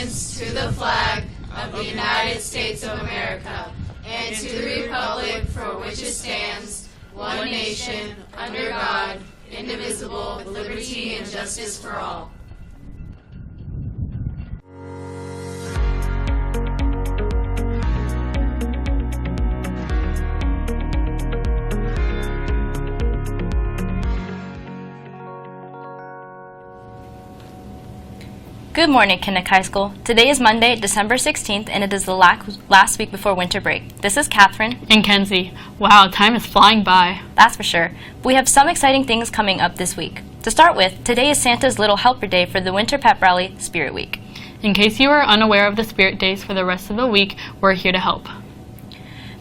allegiance to the flag of the United States of America and to the republic for which it stands, one nation, under God, indivisible, with liberty and justice for all. Good morning, Kinnick High School. Today is Monday, December 16th, and it is the last week before winter break. This is Catherine. And Kenzie. Wow, time is flying by. That's for sure. But we have some exciting things coming up this week. To start with, today is Santa's Little Helper Day for the Winter Pep Rally Spirit Week. In case you are unaware of the Spirit Days for the rest of the week, we're here to help.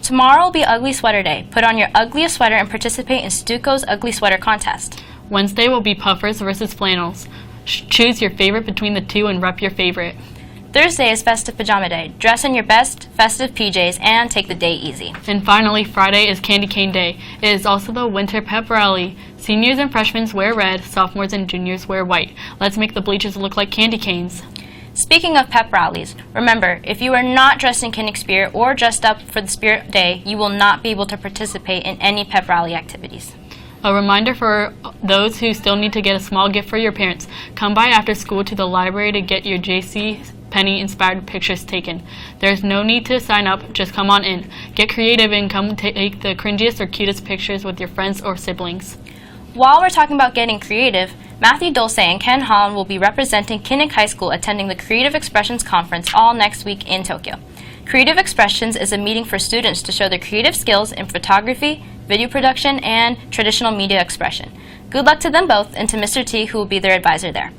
Tomorrow will be Ugly Sweater Day. Put on your ugliest sweater and participate in Stuco's Ugly Sweater Contest. Wednesday will be Puffers versus Flannels. Choose your favorite between the two and rep your favorite. Thursday is Festive Pajama Day. Dress in your best festive PJs and take the day easy. And finally, Friday is Candy Cane Day. It is also the Winter Pep Rally. Seniors and freshmen wear red, sophomores and juniors wear white. Let's make the bleachers look like candy canes. Speaking of pep rallies, remember, if you are not dressed in Kinnick Spirit or dressed up for the Spirit Day, you will not be able to participate in any pep rally activities. A reminder for those who still need to get a small gift for your parents, come by after school to the library to get your J.C. Penney inspired pictures taken. There's no need to sign up, just come on in. Get creative and come take the cringiest or cutest pictures with your friends or siblings. While we're talking about getting creative, Matthew Dulce and Ken Holland will be representing Kinnick High School attending the Creative Expressions Conference all next week in Tokyo. Creative Expressions is a meeting for students to show their creative skills in photography, video production, and traditional media expression. Good luck to them both and to Mr. T, who will be their advisor there.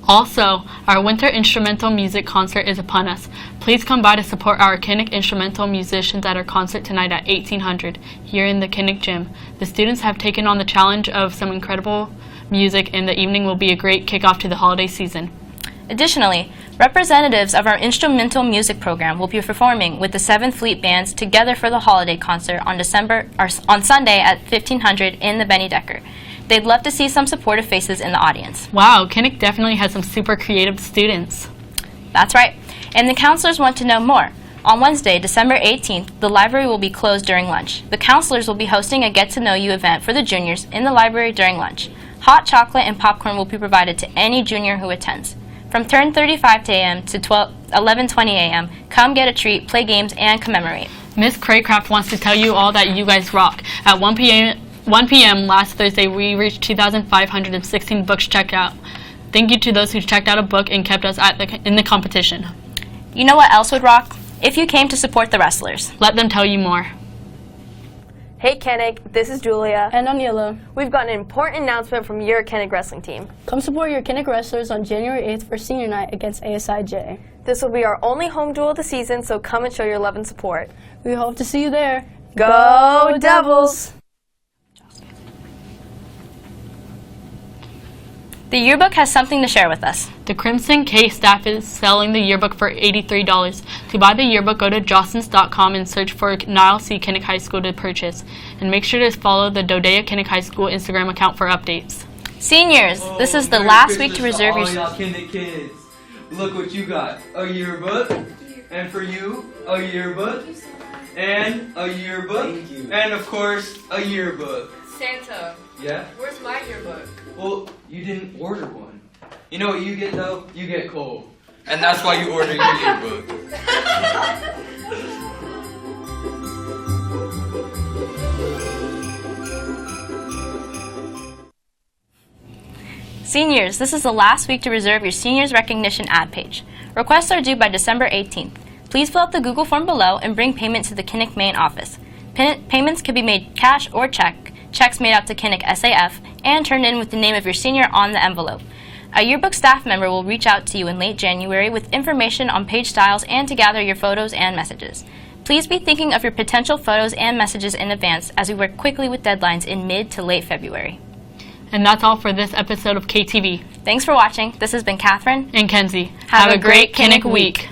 Also, our winter instrumental music concert is upon us. Please come by to support our Kinnick instrumental musicians at our concert tonight at 1800 here in the Kinnick Gym. The students have taken on the challenge of some incredible music, and the evening will be a great kickoff to the holiday season. Additionally, representatives of our instrumental music program will be performing with the 7th Fleet Bands together for the holiday concert on Sunday at 1500 in the Benny Decker. They'd love to see some supportive faces in the audience. Wow, Kinnick definitely has some super creative students. That's right. And the counselors want to know more. On Wednesday, December 18th, the library will be closed during lunch. The counselors will be hosting a get-to-know-you event for the juniors in the library during lunch. Hot chocolate and popcorn will be provided to any junior who attends. From 10:35 a.m. to 11:20 a.m., come get a treat, play games, and commemorate. Miss Craycraft wants to tell you all that you guys rock. At 1 p.m. last Thursday, we reached 2,516 books checked out. Thank you to those who checked out a book and kept us in the competition. You know what else would rock? If you came to support the wrestlers. Let them tell you more. Hey Kinnick, this is Julia. And Aniela. We've got an important announcement from your Kinnick wrestling team. Come support your Kinnick wrestlers on January 8th for senior night against ASIJ. This will be our only home duel of the season, so come and show your love and support. We hope to see you there. Go Devils! The yearbook has something to share with us. The Crimson K staff is selling the yearbook for $83. To buy the yearbook, go to jostens.com and search for Niles C. Kinnick High School to purchase. And make sure to follow the Dodea Kinnick High School Instagram account for updates. Seniors, this is the last week to reserve your... y'all Kinnick kids. Look what you got. A yearbook. And for you, a yearbook. And a yearbook. Thank you. And of course, a yearbook. Santa, Yeah? where's my yearbook? Well, you didn't order one. You know what you get though? You get coal. And that's why you order your yearbook. Seniors, this is the last week to reserve your Seniors Recognition ad page. Requests are due by December 18th. Please fill out the Google form below and bring payment to the Kinnick main office. Payments can be made cash or check. Checks made out to Kinnick SAF and turned in with the name of your senior on the envelope. A yearbook staff member will reach out to you in late January with information on page styles and to gather your photos and messages. Please be thinking of your potential photos and messages in advance as we work quickly with deadlines in mid to late February. And that's all for this episode of KTV. Thanks for watching. This has been Catherine and Kenzie. Have a great Kinnick week.